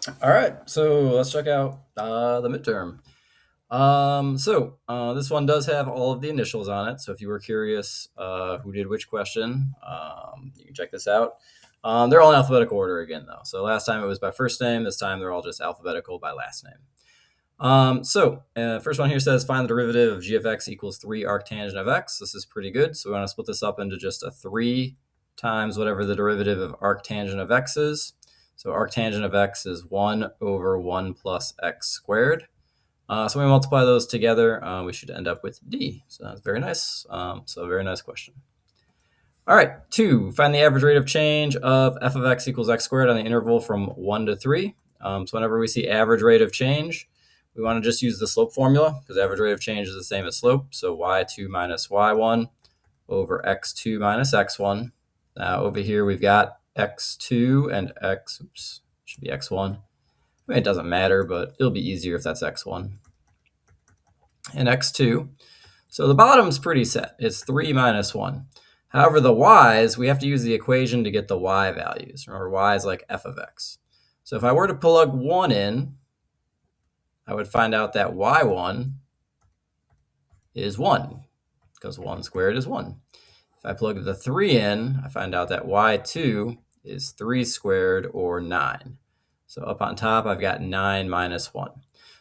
All right, so let's check out the midterm. This one does have all of the initials on it. So if you were curious who did which question, you can check this out. They're all in alphabetical order again, though. So last time it was by first name. This time they're all just alphabetical by last name. First one here says find the derivative of g of x equals 3 arctangent of x. This is pretty good. So we want to split this up into just a 3 times whatever the derivative of arctangent of x is. So arctangent of x is 1 over 1 plus x squared. So when we multiply those together, we should end up with d. So that's very nice. Very nice question. All right, 2, find the average rate of change of f of x equals x squared on the interval from 1 to 3. So whenever we see average rate of change, we want to just use the slope formula because average rate of change is the same as slope. So y2 minus y1 over x2 minus x1. Now over here we've got x2 and should be x1. I mean, it doesn't matter, but it'll be easier if that's x1 and x2. So the bottom's pretty set. It's 3 minus 1. However, the y's, we have to use the equation to get the y values. Remember, y is like f of x. So if I were to plug 1 in, I would find out that y1 is 1, because 1 squared is 1. If I plug the 3 in, I find out that y2 is 3 squared, or 9. So up on top, I've got 9 minus 1.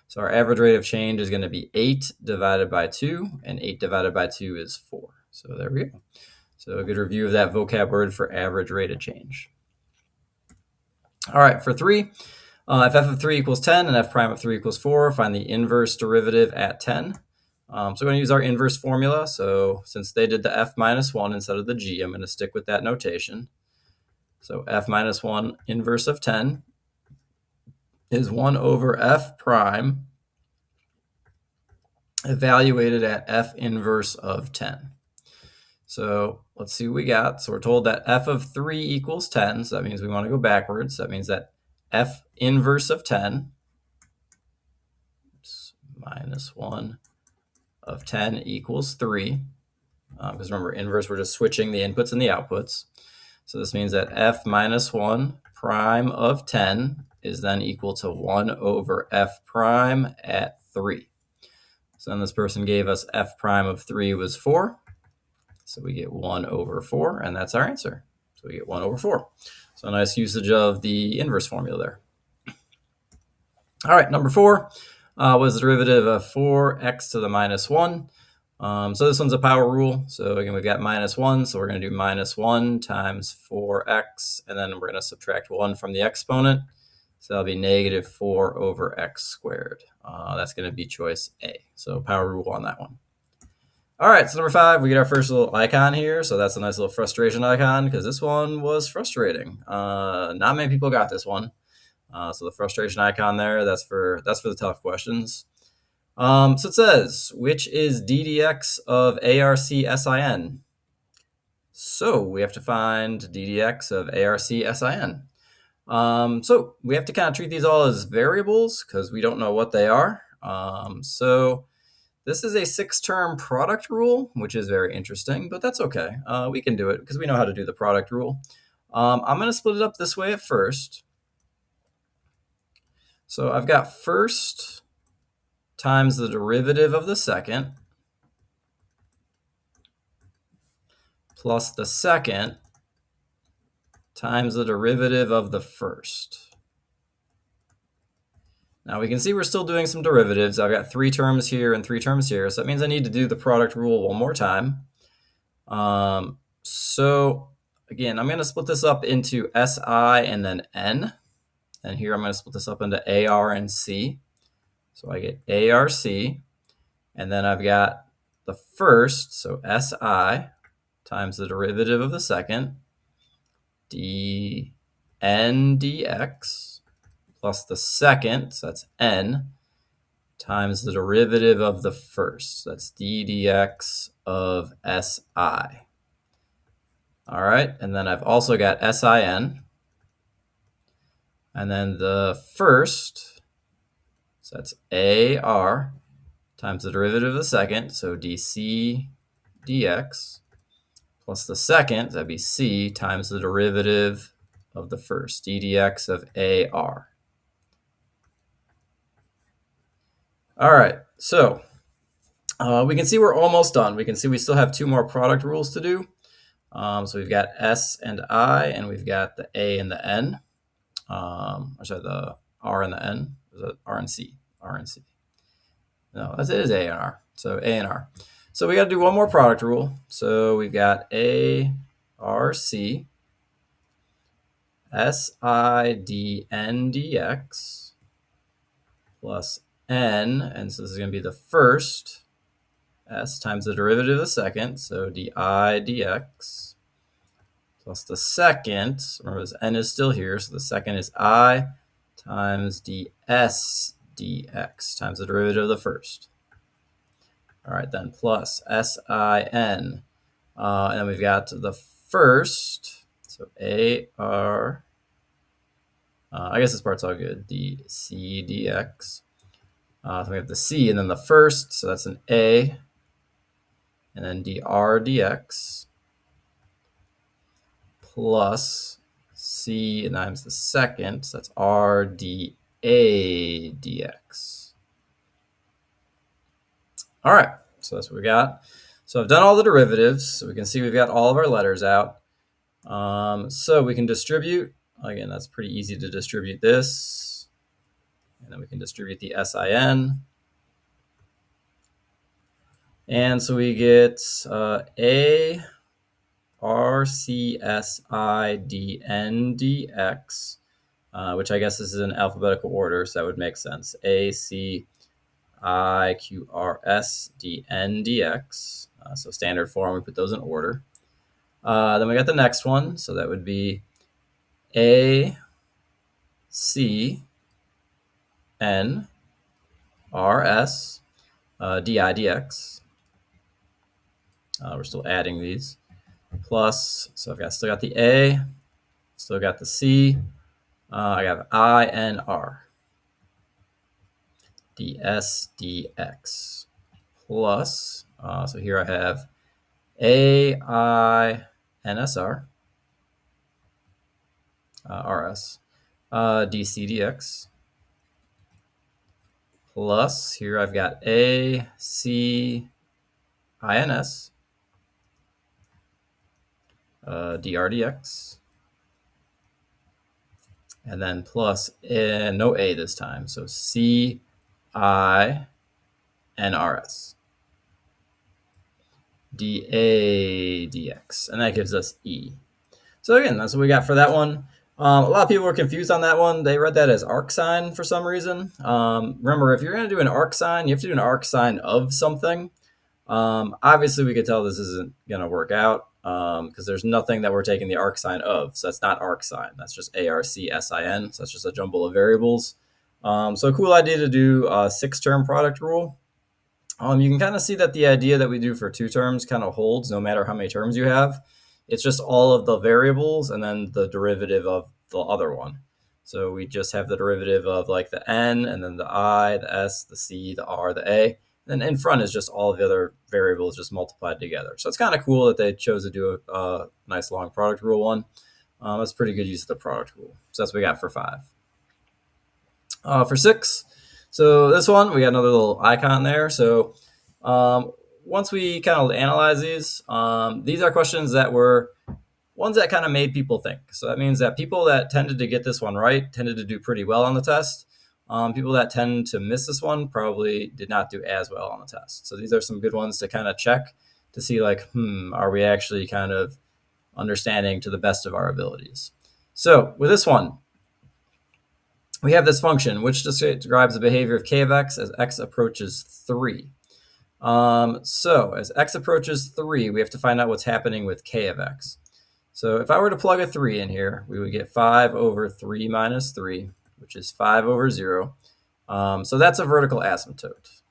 So our average rate of change is going to be 8 divided by 2, and 8 divided by 2 is 4. So there we go. So a good review of that vocab word for average rate of change. All right, for 3, if f of 3 equals 10 and f prime of 3 equals 4, find the inverse derivative at 10. So we're going to use our inverse formula. So since they did the f minus 1 instead of the g, I'm going to stick with that notation. So f minus 1 inverse of 10 is 1 over f prime evaluated at f inverse of 10. So let's see what we got. So we're told that f of 3 equals 10. So that means we want to go backwards. That means that f inverse of 10 minus 1 of 10 equals 3. Because remember, inverse, we're just switching the inputs and the outputs. So this means that f minus 1 prime of 10 is then equal to 1 over f prime at 3. So then this person gave us f prime of 3 was 4. So we get 1 over 4, and that's our answer. So we get 1 over 4. So a nice usage of the inverse formula there. All right, number 4 was the derivative of 4x to the minus 1. So this one's a power rule. So again, we've got minus 1, so we're going to do minus 1 times 4x, and then we're going to subtract 1 from the exponent. So that'll be negative 4 over x squared. That's going to be choice A. So power rule on that one. All right, so number 5, we get our first little icon here. So that's a nice little frustration icon because this one was frustrating. Not many people got this one. So the frustration icon there, that's for the tough questions. So it says, which is ddx of ARC-SIN? So we have to find ddx of ARC-SIN. So we have to kind of treat these all as variables because we don't know what they are. So this is a 6-term product rule, which is very interesting, but that's okay. We can do it because we know how to do the product rule. I'm going to split it up this way at first. So I've got first times the derivative of the second plus the second times the derivative of the first. Now we can see we're still doing some derivatives. I've got 3 terms here and 3 terms here. So that means I need to do the product rule one more time. So again, I'm going to split this up into SI and then N. And here I'm going to split this up into AR and C. So I get ARC. And then I've got the first, so SI, times the derivative of the second, dn dx, plus the second, so that's n, times the derivative of the first, so that's d dx of si. All right, and then I've also got sin, and then the first, so that's ar, times the derivative of the second, so dc dx, plus the second, that'd be c, times the derivative of the first, d dx of ar. All right, so we can see we're almost done. We can see we still have 2 more product rules to do. So we've got S and I, and we've got the A and the N. Or sorry, the R and the N. Is it R and C? R and C. No, it is A and R. So A and R. So we got to do one more product rule. So we've got A, R, C, S, I, D, N, dx plus N. And so this is going to be the first S times the derivative of the second. So di dx plus the second. Remember, this N is still here. So the second is I times ds dx times the derivative of the first. All right, then plus sin. And then we've got the first, so AR, I guess this part's all good, dc dx. So we have the C and then the first, so that's an A, and then dr dx plus C and times the second, so that's r dA dx. All right, so that's what we got. So I've done all the derivatives, so we can see we've got all of our letters out. So we can distribute. Again, that's pretty easy to distribute this. And then we can distribute the SIN. And so we get A R C S I D N dx, which I guess is in alphabetical order, so that would make sense. A C I Q R S D N dx. So standard form, we put those in order. Then we got the next one, so that would be A C N R S D I dx. We're still adding these. Plus, so I've still got the A, still got the C, I got I N R ds dx. Plus, so here I have A I N S R RS dc dx. Plus, here I've got A C INS dr dx. And then plus, no A this time, so C I N R S dA dx. And that gives us E. So again, that's what we got for that one. A lot of people were confused on that one. They read that as arcsine for some reason. Remember, if you're going to do an arcsine, you have to do an arcsine of something. Obviously, we could tell this isn't going to work out because there's nothing that we're taking the arcsine of. So that's not arcsine. That's just ARCSIN. So that's just a jumble of variables. So a cool idea to do a 6-term product rule. You can kind of see that the idea that we do for 2 terms kind of holds no matter how many terms you have. It's just all of the variables and then the derivative of the other one. So we just have the derivative of like the N and then the I, the S, the C, the R, the A. And then in front is just all of the other variables just multiplied together. So it's kind of cool that they chose to do a nice long product rule one. That's pretty good use of the product rule. So that's what we got for 5. For 6, so this one, we got another little icon there. So once we kind of analyze these are questions that were ones that kind of made people think. So that means that people that tended to get this one right tended to do pretty well on the test. People that tend to miss this one probably did not do as well on the test. So these are some good ones to kind of check to see like, are we actually kind of understanding to the best of our abilities? So with this one, we have this function which describes the behavior of k of x as x approaches 3. So as x approaches 3, we have to find out what's happening with k of x. So if I were to plug a 3 in here, we would get 5 over 3 minus 3, which is 5 over 0. So that's a vertical asymptote.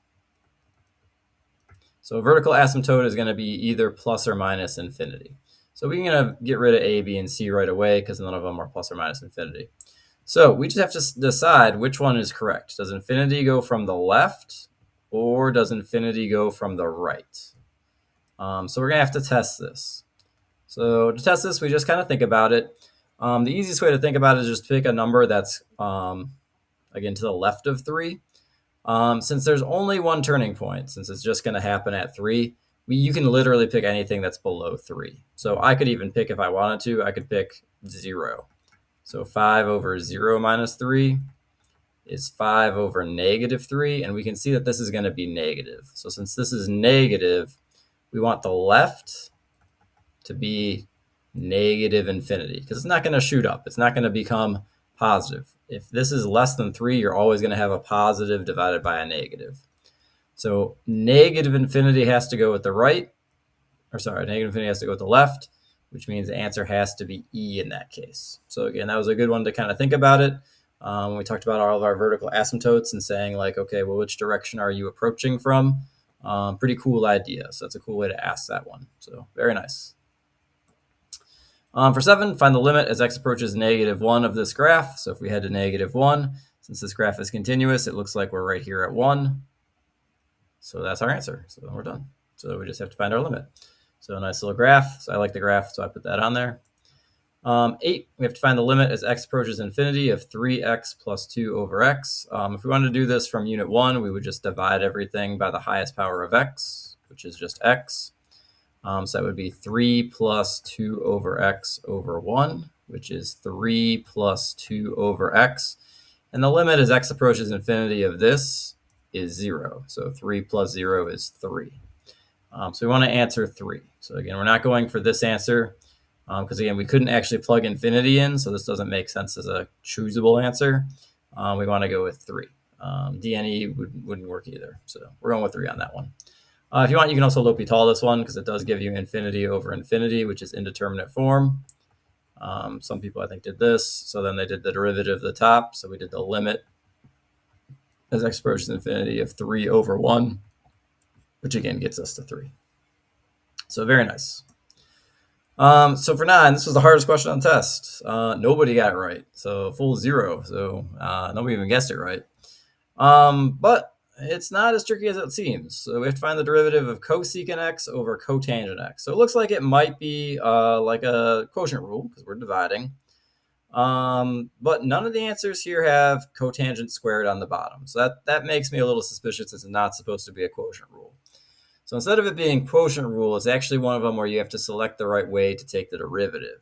So a vertical asymptote is going to be either plus or minus infinity. So we can get rid of a, b, and c right away because none of them are plus or minus infinity. So we just have to decide which one is correct. Does infinity go from the left or does infinity go from the right? So we're going to have to test this. So to test this, we just kind of think about it. The easiest way to think about it is just pick a number that's, again, to the left of 3. Since there's only one turning point, since it's just going to happen at 3, you can literally pick anything that's below 3. So I could even pick, if I wanted to, I could pick 0. So 5 over 0 minus 3 is 5 over negative 3, and we can see that this is going to be negative. So since this is negative, we want the left to be negative infinity, because it's not going to shoot up. It's not going to become positive. If this is less than 3, you're always going to have a positive divided by a negative. So negative infinity has to go with the right, or sorry, negative infinity has to go with the left, which means the answer has to be E in that case. So again, that was a good one to kind of think about it. When we talked about all of our vertical asymptotes and saying like, okay, well, which direction are you approaching from? Pretty cool idea. So that's a cool way to ask that one. So very nice. For 7, find the limit as x approaches negative 1 of this graph. So if we head to negative 1, since this graph is continuous, it looks like we're right here at 1. So that's our answer. So then we're done. So we just have to find our limit. So a nice little graph. So I like the graph, so I put that on there. 8, we have to find the limit as x approaches infinity of 3x plus 2 over x. If we wanted to do this from unit 1, we would just divide everything by the highest power of x, which is just x. So that would be 3 plus 2 over x over 1, which is 3 plus 2 over x. And the limit as x approaches infinity of this is 0. So 3 plus 0 is 3. So we want to answer 3. So again, we're not going for this answer because, again, we couldn't actually plug infinity in, so this doesn't make sense as a choosable answer. We want to go with 3. DNE wouldn't work either. So we're going with 3 on that one. If you want, you can also L'Hopital this one because it does give you infinity over infinity, which is indeterminate form. Some people, I think, did this. So then they did the derivative of the top. So we did the limit as x approaches infinity of 3 over 1, which again gets us to 3. So very nice. So for 9, this was the hardest question on the test. Nobody got it right. So full 0. So nobody even guessed it right. But it's not as tricky as it seems. So we have to find the derivative of cosecant x over cotangent x. So it looks like it might be like a quotient rule because we're dividing. But none of the answers here have cotangent squared on the bottom. So that makes me a little suspicious. It's not supposed to be a quotient rule. So instead of it being quotient rule, it's actually one of them where you have to select the right way to take the derivative.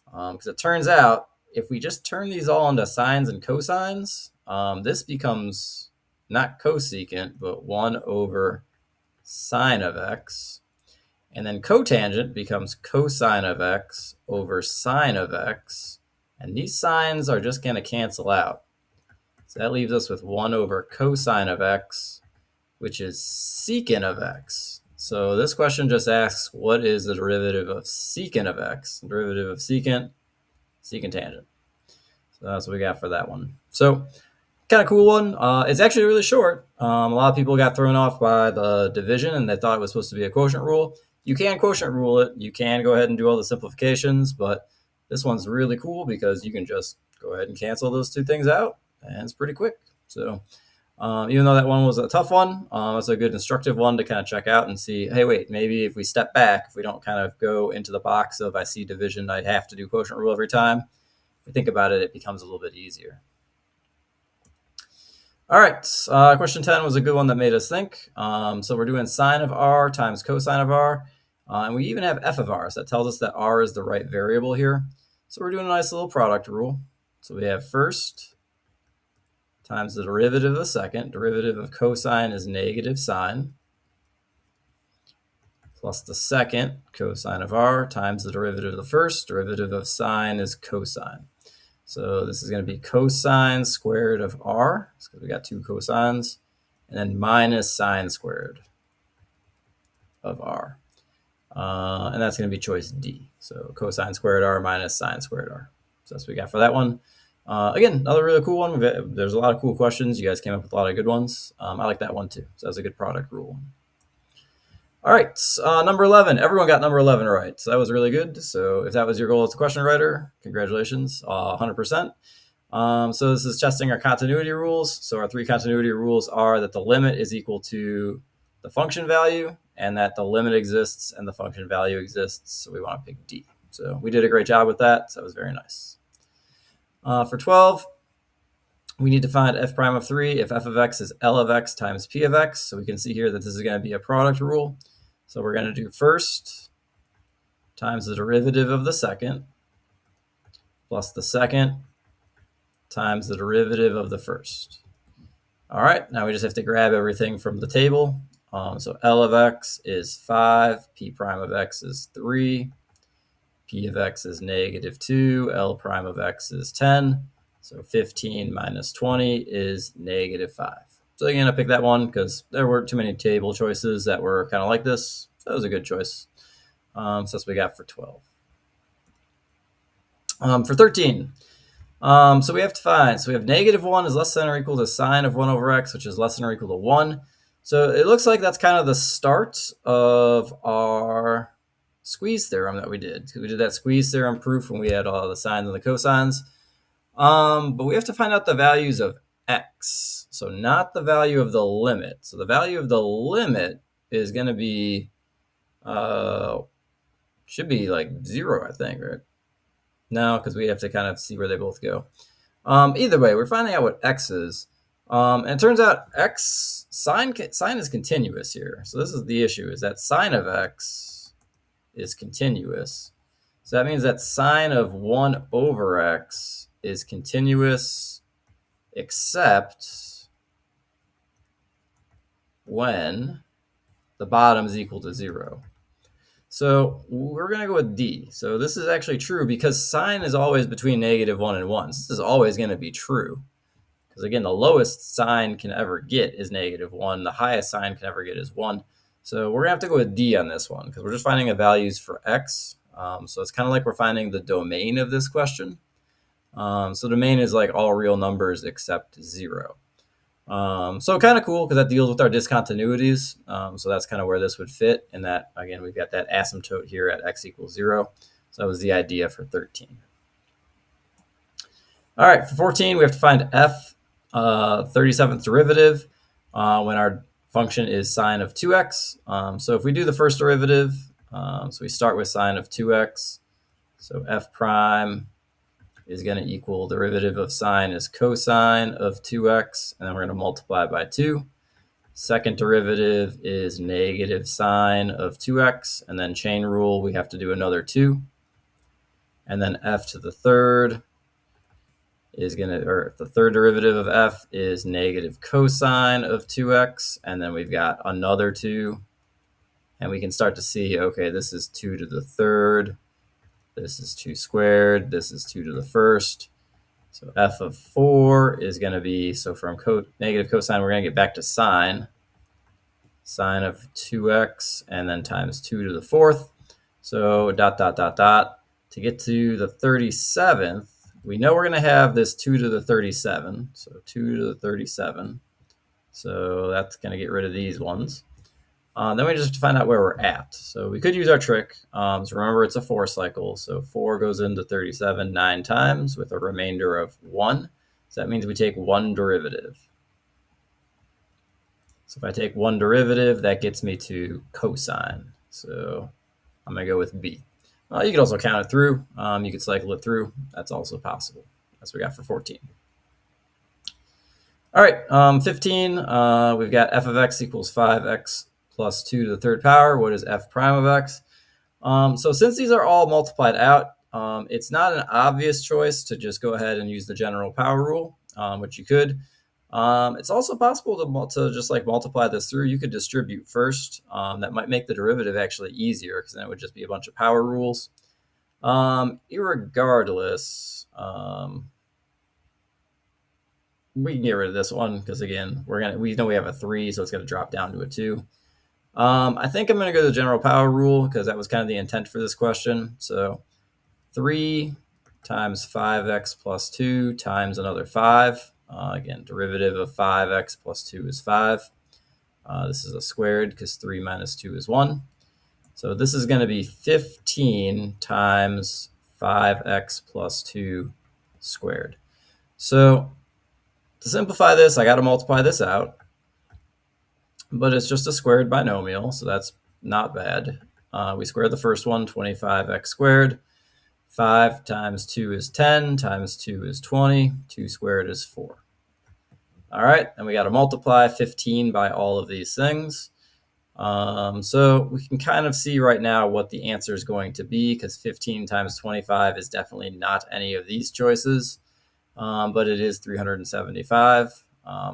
Because it turns out if we just turn these all into sines and cosines, this becomes not cosecant, but 1 over sine of x. And then cotangent becomes cosine of x over sine of x. And these signs are just going to cancel out. So that leaves us with 1 over cosine of x, which is secant of x. So this question just asks, what is the derivative of secant of x? The derivative of secant tangent. So that's what we got for that one. So kind of cool one. It's actually really short. A lot of people got thrown off by the division and they thought it was supposed to be a quotient rule. You can quotient rule it. You can go ahead and do all the simplifications, but this one's really cool because you can just go ahead and cancel those two things out, and it's pretty quick. So even though that one was a tough one, it's a good instructive one to kind of check out and see, hey, wait, maybe if we step back, if we don't kind of go into the box of I see division, I'd have to do quotient rule every time. If we think about it, it becomes a little bit easier. All right, question 10 was a good one that made us think. So we're doing sine of r times cosine of r, and we even have f of r, so that tells us that r is the right variable here. So we're doing a nice little product rule. So we have first times the derivative of the second. Derivative of cosine is negative sine, plus the second, cosine of r, times the derivative of the first. Derivative of sine is cosine. So this is going to be cosine squared of r, because we got two cosines, and then minus sine squared of r. And that's going to be choice D. So cosine squared r minus sine squared r. So that's what we got for that one. Again, another really cool one. There's a lot of cool questions. You guys came up with a lot of good ones. I like that one too. So that's a good product rule. All right, number 11. Everyone got number 11 right. So that was really good. So if that was your goal as a question writer, congratulations, 100%. So this is testing our continuity rules. So our 3 continuity rules are that the limit is equal to the function value and that the limit exists and the function value exists. So we want to pick D. So we did a great job with that. So that was very nice. For 12, we need to find f prime of 3 if f of x is L of x times P of x. So we can see here that this is going to be a product rule. So we're going to do first times the derivative of the second plus the second times the derivative of the first. All right, now we just have to grab everything from the table. So L of x is 5, P prime of x is 3, P of x is negative 2, L prime of x is 10. So 15 minus 20 is negative 5. So again, I picked that one because there weren't too many table choices that were kind of like this. So that was a good choice. So that's what we got for 12. For 13, so we have to find, so we have negative 1 is less than or equal to sine of 1 over x, which is less than or equal to 1. So it looks like that's kind of the start of our squeeze theorem that we did. We did that squeeze theorem proof when we had all the sines and the cosines. But we have to find out the values of x. So not the value of the limit. So the value of the limit is going to be, should be like 0, I think, right? No, because we have to kind of see where they both go. Either way, we're finding out what x is. And it turns out x, sine is continuous here. So this is the issue, is that sine of x is continuous. So that means that sine of 1 over x is continuous except when the bottom is equal to 0. So we're going to go with D. So this is actually true because sine is always between negative 1 and 1. So this is always going to be true. Because again, the lowest sine can ever get is negative 1. The highest sine can ever get is 1. So we're going to have to go with D on this one because we're just finding the values for x. So it's kind of like we're finding the domain of this question. So domain is like all real numbers except 0. So kind of cool because that deals with our discontinuities. So that's kind of where this would fit. And that, again, we've got that asymptote here at x equals 0. So that was the idea for 13. All right, for 14, we have to find f 37th derivative when our function is sine of 2x. So if we do the first derivative, so we start with sine of 2x. So f prime is going to equal derivative of sine is cosine of 2x, and then we're going to multiply by 2. Second derivative is negative sine of 2x, and then chain rule, we have to do another 2. And then f to the third is going to, or the third derivative of f is negative cosine of 2x, and then we've got another 2. And we can start to see, okay, this is 2 to the third. This is 2 squared. This is 2 to the first. So f of 4 is going to be, so from negative cosine, we're going to get back to sine. Sine of 2x, and then times 2 to the fourth. So dot, dot, dot, dot. To get to the 37th, we know we're going to have this 2 to the 37. So 2 to the 37. So that's going to get rid of these ones. Then we just have to find out where we're at. So we could use our trick. So remember, it's a 4 cycle. So 4 goes into 37 9 times with a remainder of 1. So that means we take 1 derivative. So if I take 1 derivative, that gets me to cosine. So I'm going to go with B. You could also count it through. You could cycle it through. That's also possible. That's what we got for 14. All right, 15, we've got f of x equals 5x plus 2 to the third power. What is f prime of x? So since these are all multiplied out, it's not an obvious choice to just go ahead and use the general power rule, which you could. It's also possible to just like multiply this through. You could distribute first. That might make the derivative actually easier because then it would just be a bunch of power rules. Irregardless, we can get rid of this one because again, we know we have a 3, so it's going to drop down to a 2. I think I'm going to go to the general power rule because that was kind of the intent for this question. So 3 times 5x plus 2 times another 5. Again, derivative of 5x plus 2 is 5. This is a squared because 3 minus 2 is 1. So this is going to be 15 times 5x plus 2 squared. So to simplify this, I got to multiply this out. But it's just a squared binomial, so that's not bad. We squared the first one, 25x squared. 5 times 2 is 10, times 2 is 20. 2 squared is 4. All right, and we got to multiply 15 by all of these things. So we can kind of see right now what the answer is going to be, because 15 times 25 is definitely not any of these choices, but it is 375,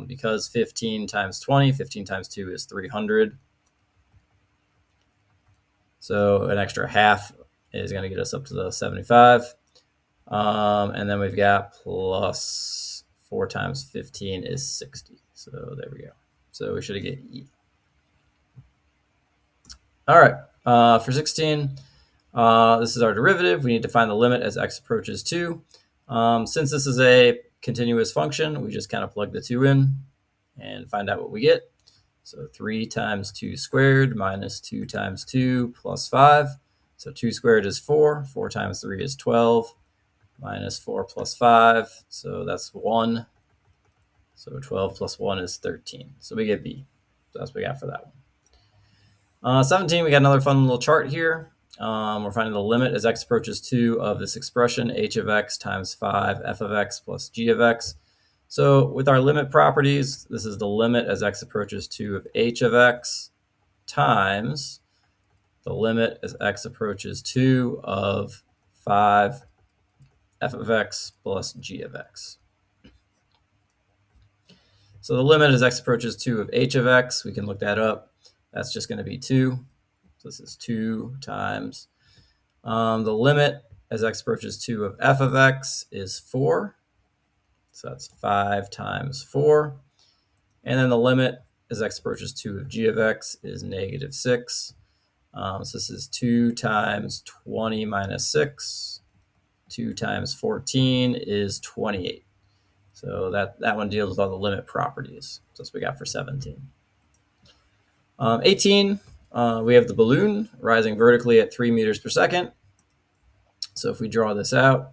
because 15 times 20, 15 times 2 is 300. So an extra half is going to get us up to the 75. And then we've got plus 4 times 15 is 60. So there we go. So we should get E. All right, for 16, this is our derivative. We need to find the limit as x approaches 2. Since this is a continuous function, we just kind of plug the 2 in and find out what we get. So 3 times 2 squared minus 2 times 2 plus 5. So 2 squared is 4. 4 times 3 is 12. Minus 4 plus 5. So that's 1. So 12 plus 1 is 13. So we get B. So that's what we got for that one. 17, we got another fun little chart here. We're finding the limit as x approaches 2 of this expression, h of x times 5 f of x plus g of x. So with our limit properties, this is the limit as x approaches 2 of h of x times the limit as x approaches 2 of 5 f of x plus g of x. So the limit as x approaches 2 of h of x, we can look that up. That's just going to be 2. So this is 2 times. The limit as x approaches 2 of f of x is 4. So that's 5 times 4. And then the limit as x approaches 2 of g of x is negative 6. So this is 2 times 20 minus 6. 2 times 14 is 28. So that one deals with all the limit properties. So that's what we got for 17. 18, we have the balloon rising vertically at 3 meters per second. So if we draw this out,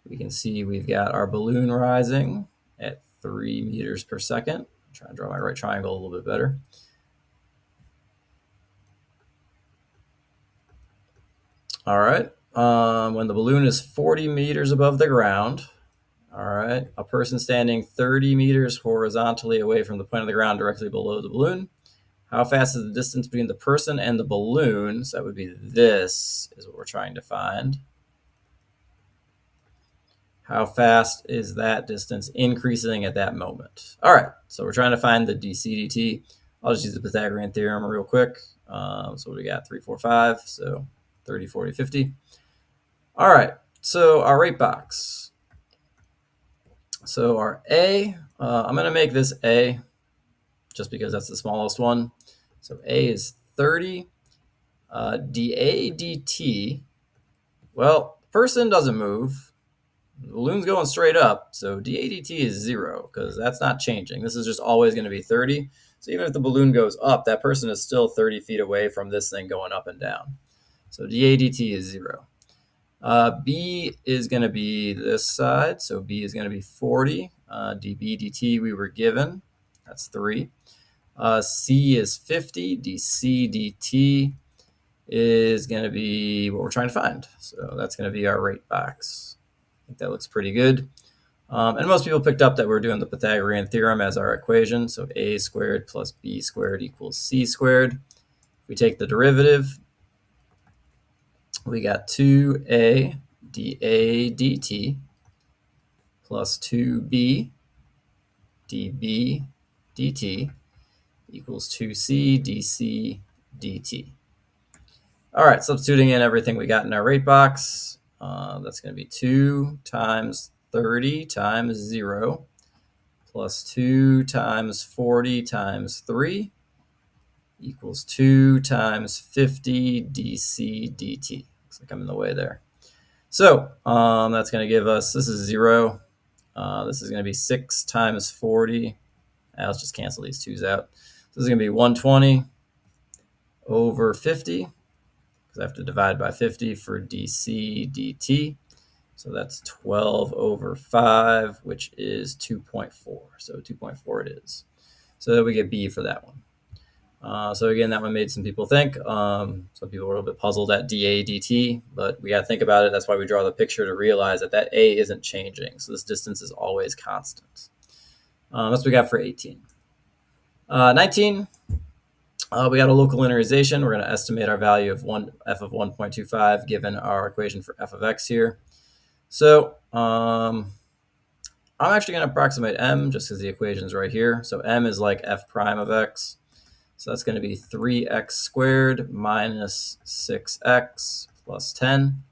we can see we've got our balloon rising at 3 meters per second. I'm trying to draw my right triangle a little bit better. All right. When the balloon is 40 meters above the ground, all right, a person standing 30 meters horizontally away from the point of the ground directly below the balloon. How fast is the distance between the person and the balloon? So that would be this is what we're trying to find. How fast is that distance increasing at that moment? All right, so we're trying to find the dc dt. I'll just use the Pythagorean theorem real quick. So what do we got? 3, 4, 5. So 30, 40, 50. All right, so our rate box. So our A, I'm going to make this A just because that's the smallest one. So A is 30. dA dt, well, the person doesn't move. The balloon's going straight up, so dA dt is 0 because that's not changing. This is just always going to be 30. So even if the balloon goes up, that person is still 30 feet away from this thing going up and down. So dA dt is 0. B is going to be this side, so B is going to be 40. dB dt we were given, that's 3. C is 50. dC dt is going to be what we're trying to find. So that's going to be our rate box. I think that looks pretty good. And most people picked up that we're doing the Pythagorean theorem as our equation. So a squared plus b squared equals c squared. If we take the derivative, we got 2a dA dt plus 2b dB dt equals 2c dC dt. All right, substituting in everything we got in our rate box, that's going to be 2 times 30 times 0 plus 2 times 40 times 3 equals 2 times 50 dC dt. Looks like I'm in the way there. So that's going to give us, this is 0. This is going to be 6 times 40. Let's just cancel these 2's out. This is going to be 120 over 50. I have to divide by 50 for dC dt. So that's 12 over 5, which is 2.4. So 2.4 it is. So we get B for that one. So again, that one made some people think. Some people were a little bit puzzled at dA dt, but we got to think about it. That's why we draw the picture to realize that A isn't changing. So this distance is always constant. That's what we got for 18. 19, we got a local linearization. We're going to estimate our value of f of 1.25 given our equation for f of x here. So I'm actually going to approximate m just because the equation is right here. So m is like f prime of x. So that's going to be 3x squared minus 6x plus 10.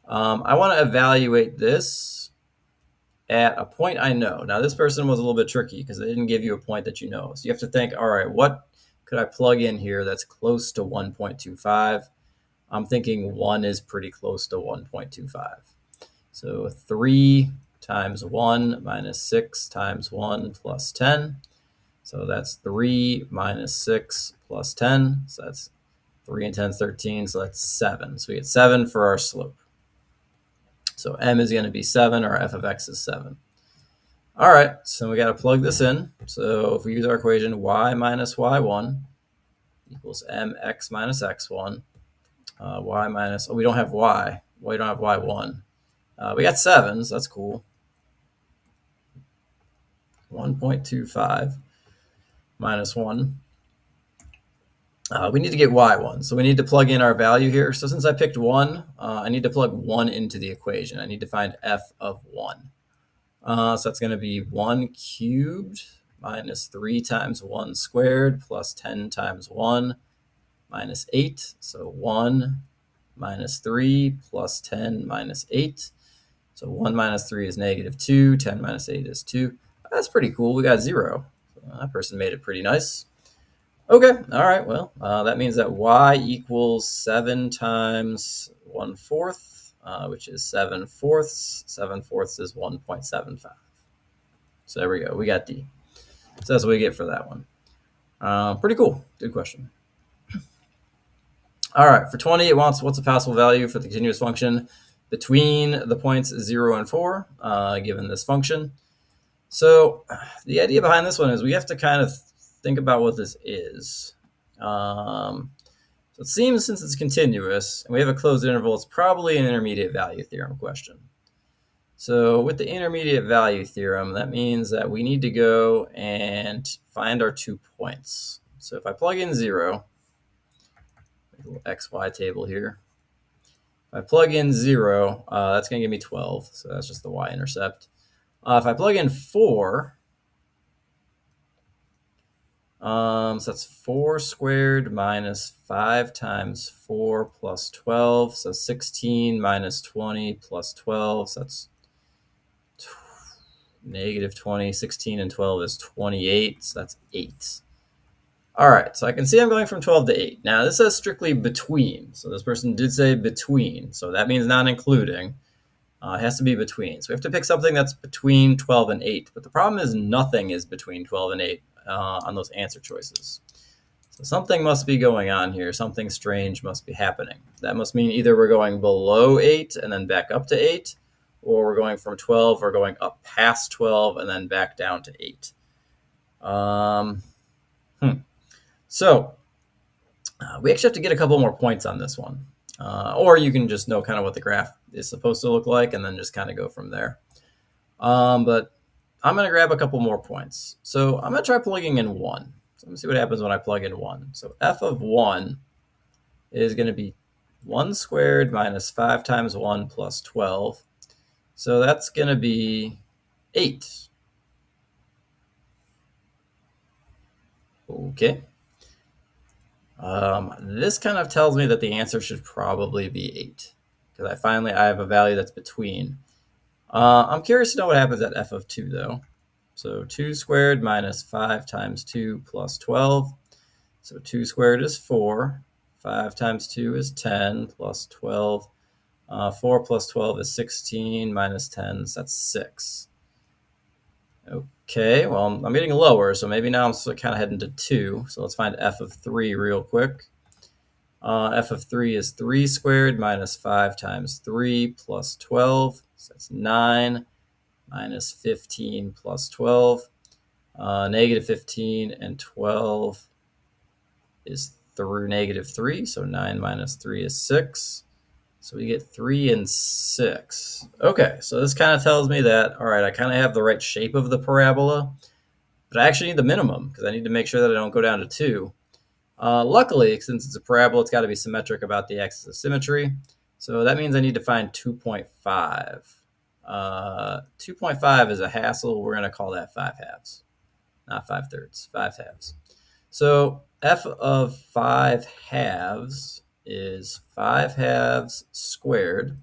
I want to evaluate this at a point I know. Now, this person was a little bit tricky because they didn't give you a point that you know. So you have to think, all right, what could I plug in here that's close to 1.25? I'm thinking 1 is pretty close to 1.25. So 3 times 1 minus 6 times 1 plus 10. So that's 3 minus 6 plus 10. So that's 3 and 10 is 13. So that's 7. So we get 7 for our slope. So m is going to be 7, or f of x is 7. All right, so we got to plug this in. So if we use our equation, y minus y1 equals mx minus x1. Y minus, we don't have y. We don't have y1. We got 7, so that's cool. 1.25 minus 1. We need to get y1, so we need to plug in our value here. So since I picked 1, I need to plug 1 into the equation. I need to find f of 1. So that's going to be 1 cubed minus 3 times 1 squared plus 10 times 1 minus 8. So 1 minus 3 plus 10 minus 8. So 1 minus 3 is negative 2. 10 minus 8 is 2. That's pretty cool. We got 0. So that person made it pretty nice. Okay, all right, well, that means that y equals 7 times 1/4, which is 7/4. 7/4 is 1.75. So there we go. We got D. So that's what we get for that one. Pretty cool. Good question. All right, for 20, it wants what's the possible value for the continuous function between the points 0 and 4, given this function. So the idea behind this one is we have to kind of think about what this is. So it seems since it's continuous and we have a closed interval, it's probably an intermediate value theorem question. So with the intermediate value theorem, that means that we need to go and find our 2 points. So if I plug in 0, make a little XY table here. If I plug in 0, that's going to give me 12. So that's just the y-intercept. If I plug in 4, so that's 4 squared minus 5 times 4 plus 12. So 16 minus 20 plus 12. So that's negative 20. 16 and 12 is 28. So that's 8. All right, so I can see I'm going from 12 to 8. Now, this says strictly between. So this person did say between. So that means not including. It has to be between. So we have to pick something that's between 12 and 8. But the problem is nothing is between 12 and 8 on those answer choices. So something must be going on here. Something strange must be happening. That must mean either we're going below 8 and then back up to 8, or we're going from 12 or going up past 12 and then back down to 8. So we actually have to get a couple more points on this one. Or you can just know kind of what the graph is supposed to look like and then just kind of go from there. But I'm going to grab a couple more points. So I'm going to try plugging in 1. So let me see what happens when I plug in 1. So f of 1 is going to be 1 squared minus 5 times 1 plus 12. So that's going to be 8. Okay. This kind of tells me that the answer should probably be 8, because I have a value that's between. I'm curious to know what happens at f of 2, though. So 2 squared minus 5 times 2 plus 12. So 2 squared is 4. 5 times 2 is 10 plus 12. 4 plus 12 is 16 minus 10, so that's 6. Okay, well, I'm getting lower, so maybe now I'm kind of heading to 2. So let's find f of 3 real quick. F of 3 is 3 squared minus 5 times 3 plus 12. So that's 9 minus 15 plus 12. Negative 15 and 12 is through negative 3. So 9 minus 3 is 6. So we get 3 and 6. Okay, so this kind of tells me that, all right, I kind of have the right shape of the parabola. but I actually need the minimum because I need to make sure that I don't go down to 2. Luckily, since it's a parabola, it's got to be symmetric about the axis of symmetry. So that means I need to find 2.5. 2.5 is a hassle. We're going to call that 5 halves, not 5/3, 5 halves. So f of 5 halves is 5 halves squared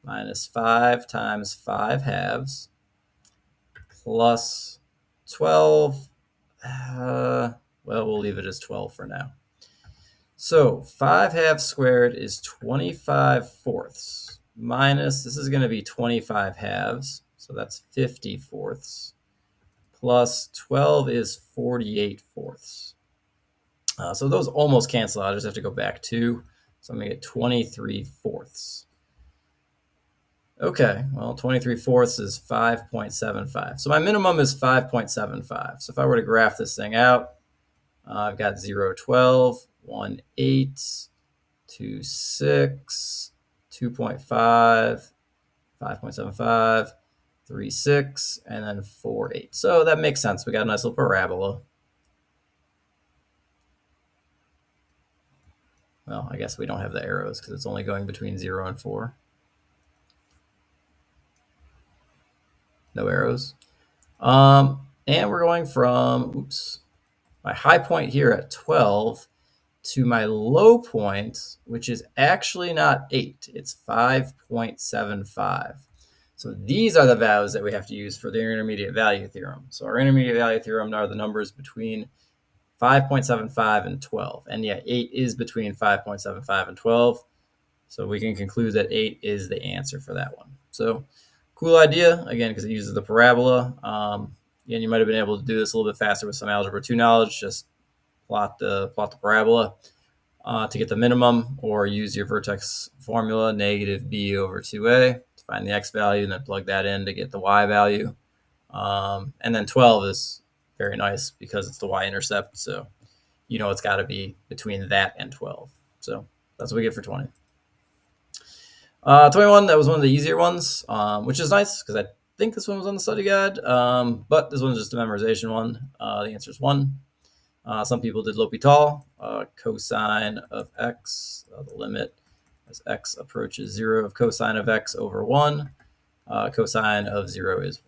minus 5 times 5 halves plus 12. Well, we'll leave it as 12 for now. So 5 halves squared is 25 fourths minus, this is going to be 25 halves, so that's 50 fourths, plus 12 is 48 fourths. So those almost cancel out. I just have to go back 2. So I'm going to get 23 fourths. Okay, well, 23 fourths is 5.75. So my minimum is 5.75. So if I were to graph this thing out, I've got 0, 12, 1, 8, 2, 6, 2.5, 5.75, 3, 6, and then 4, 8. So that makes sense. We got a nice little parabola. Well, I guess we don't have the arrows because it's only going between 0 and 4. No arrows. And we're going from, my high point here at 12 to my low point, which is actually not 8. It's 5.75. So these are the values that we have to use for the intermediate value theorem. So our intermediate value theorem are the numbers between 5.75 and 12. And yeah, 8 is between 5.75 and 12. So we can conclude that 8 is the answer for that one. So cool idea, again, because it uses the parabola. Again, you might have been able to do this a little bit faster with some Algebra 2 knowledge. Just plot the parabola to get the minimum, or use your vertex formula, negative b over 2a, to find the x value, and then plug that in to get the y value. And then 12 is very nice because it's the y-intercept, so you know it's got to be between that and 12. So that's what we get for 20. 21, that was one of the easier ones, which is nice because I think this one was on the study guide, but this one's just a memorization one. The answer is 1. Some people did L'Hopital, cosine of x, the limit as x approaches 0 of cosine of x over 1. Cosine of 0 is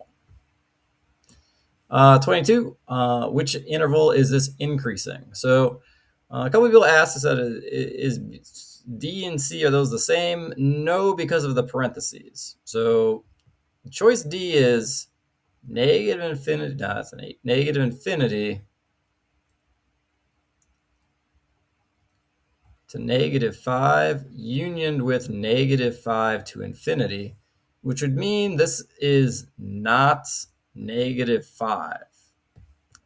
1. 22, which interval is this increasing? So a couple of people asked, I said, is D and C, are those the same? No, because of the parentheses. So choice D is negative infinity, no, that's an 8, negative infinity to negative 5 unioned with negative 5 to infinity, which would mean this is not negative 5.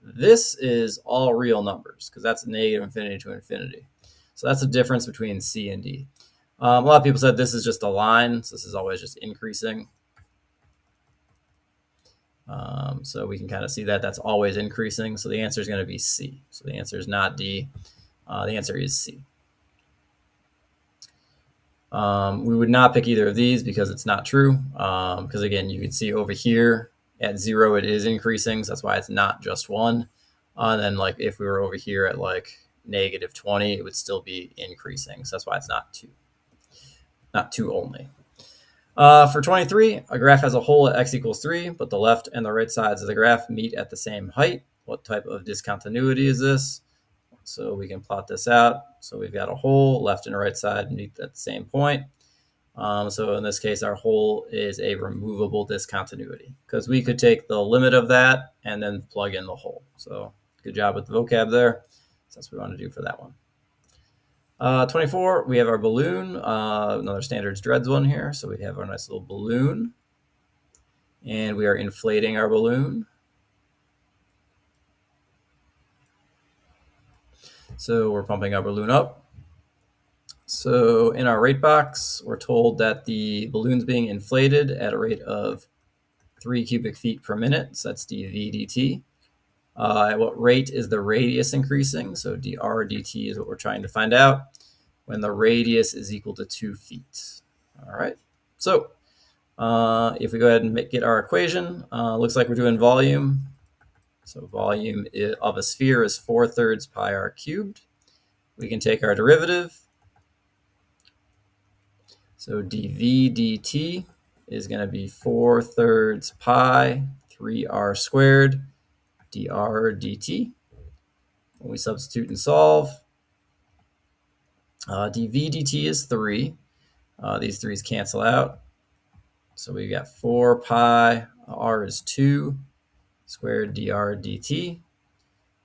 This is all real numbers because that's negative infinity to infinity. So that's the difference between C and D. A lot of people said this is just a line, so this is always just increasing. So we can kind of see that that's always increasing. So the answer is going to be C. So the answer is not D. The answer is C. We would not pick either of these because it's not true. Because again, you can see over here at 0, it is increasing. So that's why it's not just 1. And then like if we were over here at like negative 20, it would still be increasing. So that's why it's not 2. Not 2 only. For 23, a graph has a hole at x equals 3, but the left and the right sides of the graph meet at the same height. What type of discontinuity is this? So we can plot this out. So we've got a hole, left and right side meet at the same point. So in this case, our hole is a removable discontinuity because we could take the limit of that and then plug in the hole. So good job with the vocab there. So that's what we want to do for that one. 24, we have our balloon, another standards dreads one here. So we have our nice little balloon, and we are inflating our balloon. So we're pumping our balloon up. So in our rate box, we're told that the balloon's being inflated at a rate of 3 cubic feet per minute. So that's dV dt. At what rate is the radius increasing? So dr dt is what we're trying to find out when the radius is equal to 2 feet. All right. So if we go ahead and get our equation, looks like we're doing volume. So volume of a sphere is 4/3 pi r cubed. We can take our derivative. So dv dt is going to be 4/3 pi 3r squared dr dt. When we substitute and solve, dv dt is 3. These 3's cancel out. So we got 4 pi, r is 2, squared dr dt.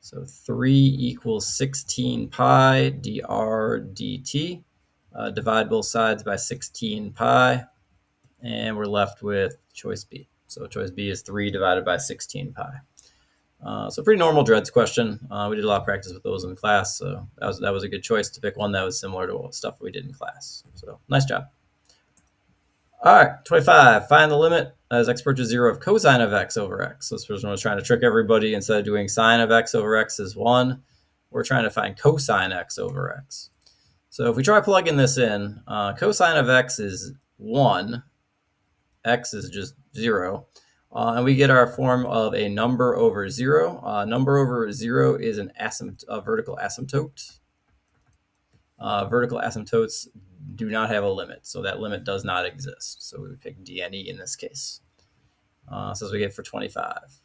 So 3 equals 16 pi dr dt. Divide both sides by 16 pi, and we're left with choice B. So choice B is 3 divided by 16 pi. So pretty normal dreads question. We did a lot of practice with those in class, so that was a good choice to pick one that was similar to stuff we did in class. So nice job. All right, 25. Find the limit as x approaches 0 of cosine of x over x. So this person was trying to trick everybody. Instead of doing sine of x over x is 1, we're trying to find cosine x over x. So if we try plugging this in, cosine of x is 1, x is just 0, and we get our form of a number over 0. Number over 0 is a vertical asymptote. Vertical asymptotes do not have a limit, so that limit does not exist. So we would pick DNE in this case. So as we get for 25.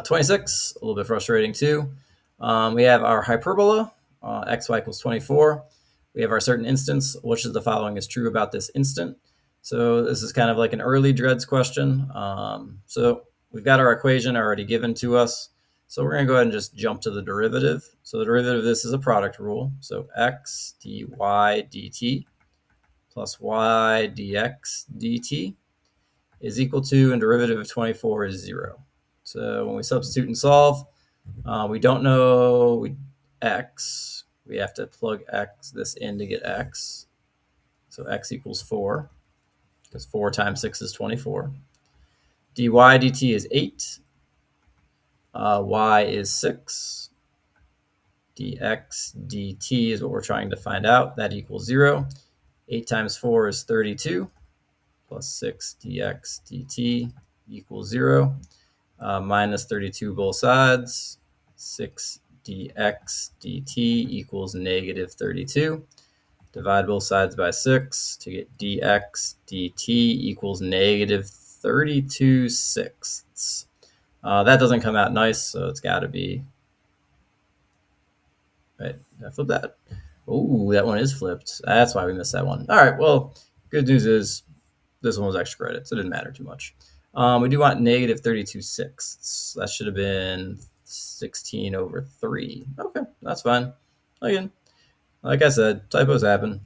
26, a little bit frustrating too. We have our hyperbola, xy equals 24. We have our certain instance. Which of the following is true about this instant? So this is kind of like an early dreads question. So we've got our equation already given to us. So we're going to go ahead and just jump to the derivative. So the derivative of this is a product rule. So x dy dt plus y dx dt is equal to, and derivative of 24 is 0. So when we substitute and solve, we don't know x. We have to plug this in to get x. So x equals 4, because 4 times 6 is 24. dy dt is 8. Y is 6. Dx dt is what we're trying to find out. That equals 0. 8 times 4 is 32. Plus 6 dx dt equals 0. Minus 32 both sides. 6 dx dt equals negative 32. Divide both sides by 6 to get dx dt equals negative 32 sixths. That doesn't come out nice, so it's got to be... Right, I flipped that. Oh, that one is flipped. That's why we missed that one. All right, well, good news is this one was extra credit, so it didn't matter too much. We do want negative 32 sixths. That should have been 16 over 3. Okay, that's fine. Again, like I said, typos happen.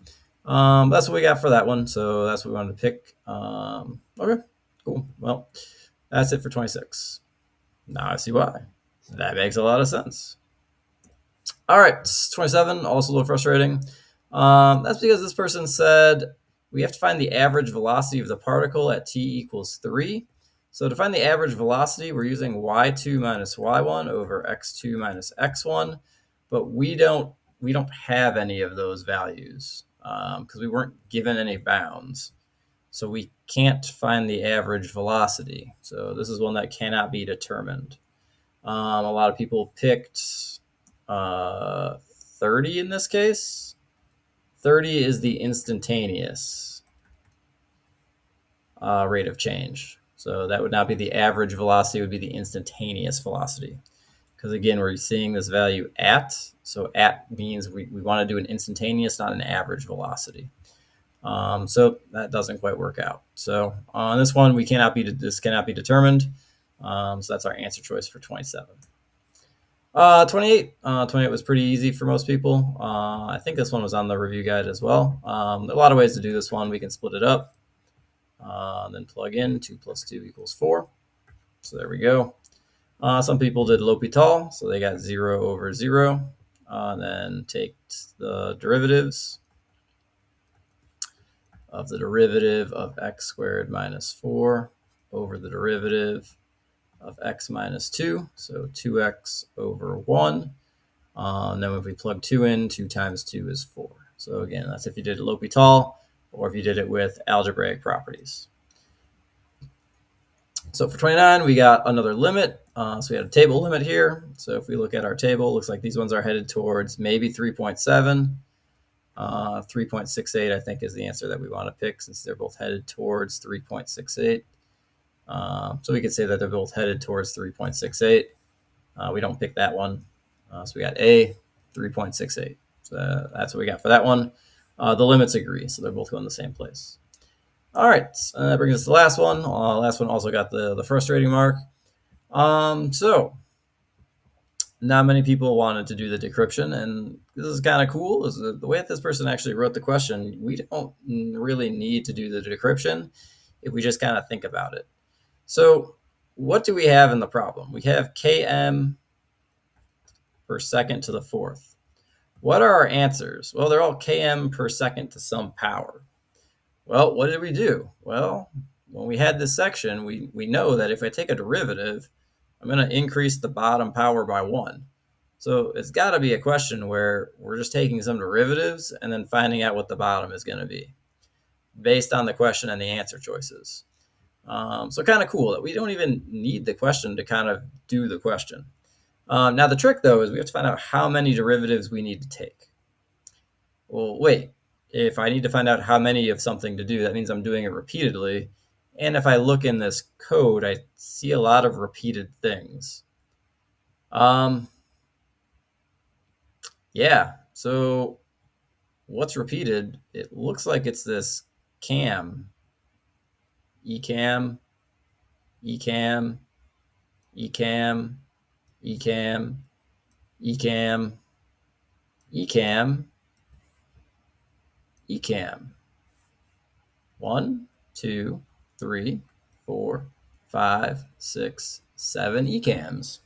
That's what we got for that one, so that's what we wanted to pick. Okay, cool. Well, that's it for 26. Now I see why. That makes a lot of sense. All right, 27, also a little frustrating. That's because this person said we have to find the average velocity of the particle at t equals 3. So to find the average velocity, we're using y2 minus y1 over x2 minus x1, but we don't have any of those values because we weren't given any bounds. So we can't find the average velocity. So this is one that cannot be determined. A lot of people picked 30 in this case. 30 is the instantaneous rate of change. So that would not be the average velocity, it would be the instantaneous velocity. Because again, we're seeing this value at, so at means we want to do an instantaneous, not an average velocity. So that doesn't quite work out. So on this one, this cannot be determined. So that's our answer choice for 27. 28. 28 was pretty easy for most people. I think this one was on the review guide as well. There are a lot of ways to do this one. We can split it up, then plug in 2 plus 2 equals 4. So there we go. Some people did L'Hopital, so they got 0 over 0. Then take the derivatives of the derivative of x squared minus 4 over the derivative of x minus 2, so 2x over 1. And then if we plug 2 in, 2 times 2 is 4. So again, that's if you did L'Hopital or if you did it with algebraic properties. So for 29, we got another limit. So we had a table limit here. So if we look at our table, it looks like these ones are headed towards maybe 3.7. 3.68, I think, is the answer that we want to pick since they're both headed towards 3.68. So we could say that they're both headed towards 3.68. We don't pick that one. So we got A, 3.68. So that's what we got for that one. The limits agree, so they're both going the same place. All right, that brings us to the last one. Last one also got the frustrating mark. So not many people wanted to do the decryption, and this is kind of cool. Is the way that this person actually wrote the question, we don't really need to do the decryption if we just kind of think about it. So what do we have in the problem? We have km per second to the fourth. What are our answers? Well, they're all km per second to some power. Well, what did we do? Well, when we had this section, we know that if I take a derivative, I'm going to increase the bottom power by 1. So it's got to be a question where we're just taking some derivatives and then finding out what the bottom is going to be based on the question and the answer choices. So kind of cool that we don't even need the question to kind of do the question. Now the trick, though, is we have to find out how many derivatives we need to take. Well, wait. If I need to find out how many of something to do, that means I'm doing it repeatedly. And if I look in this code, I see a lot of repeated things. Yeah, so what's repeated? It looks like it's this cam, ecam, ecam, ecam, ecam, ecam, ecam, ecam. 1, 2, 3, 4, 5, 6, 7 ecams.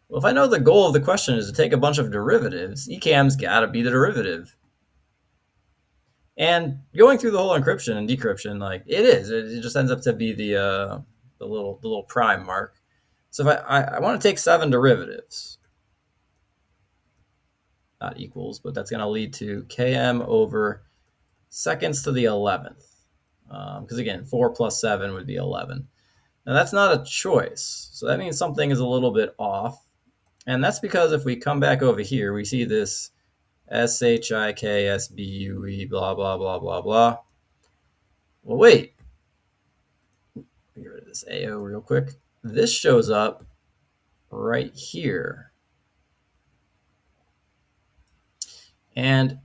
Well, if I know the goal of the question is to take a bunch of derivatives, ecam's got to be the derivative. And going through the whole encryption and decryption, like it just ends up to be the little prime mark. So if I want to take 7 derivatives, not equals, but that's going to lead to km over seconds to the 11th. Because again, 4 plus 7 would be 11. Now that's not a choice. So that means something is a little bit off. And that's because if we come back over here, we see this SHIKSBUE, blah, blah, blah, blah, blah. Well, wait. Get rid of this AO real quick. This shows up right here. And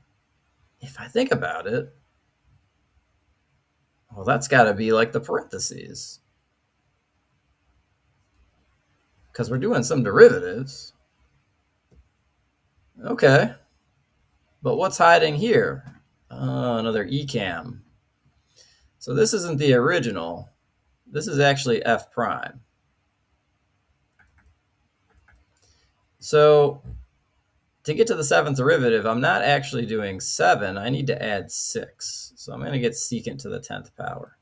if I think about it, well, that's got to be like the parentheses. Because we're doing some derivatives. Okay. But what's hiding here? Another ecam. So this isn't the original. This is actually f prime. So to get to the 7th derivative, I'm not actually doing 7. I need to add 6. So I'm going to get secant to the 10th power.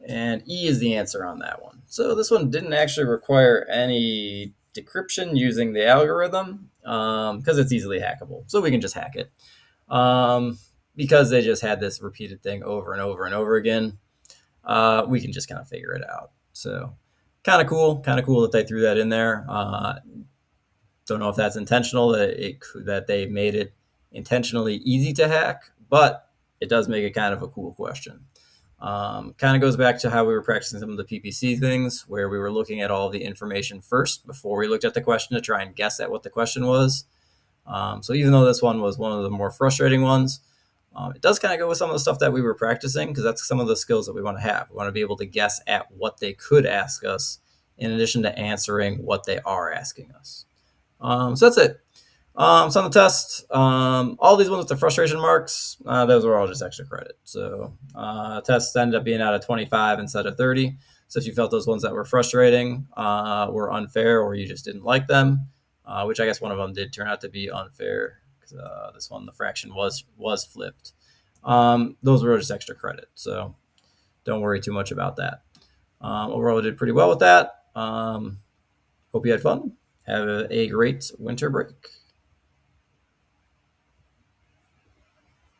And E is the answer on that one. So this one didn't actually require any decryption using the algorithm because it's easily hackable. So we can just hack it. Because they just had this repeated thing over and over and over again, we can just kind of figure it out. So kind of cool that they threw that in there. Don't know if that's intentional, that they made it intentionally easy to hack, but it does make it kind of a cool question. Kind of goes back to how we were practicing some of the PPC things, where we were looking at all the information first before we looked at the question to try and guess at what the question was. So even though this one was one of the more frustrating ones, it does kind of go with some of the stuff that we were practicing, because that's some of the skills that we want to have. We want to be able to guess at what they could ask us in addition to answering what they are asking us. So that's it. So on the test, all these ones with the frustration marks, those were all just extra credit. So tests ended up being out of 25 instead of 30. So if you felt those ones that were frustrating were unfair, or you just didn't like them, which I guess one of them did turn out to be unfair, because this one, the fraction was flipped. Those were just extra credit. So don't worry too much about that. Overall, I did pretty well with that. Hope you had fun. Have a great winter break.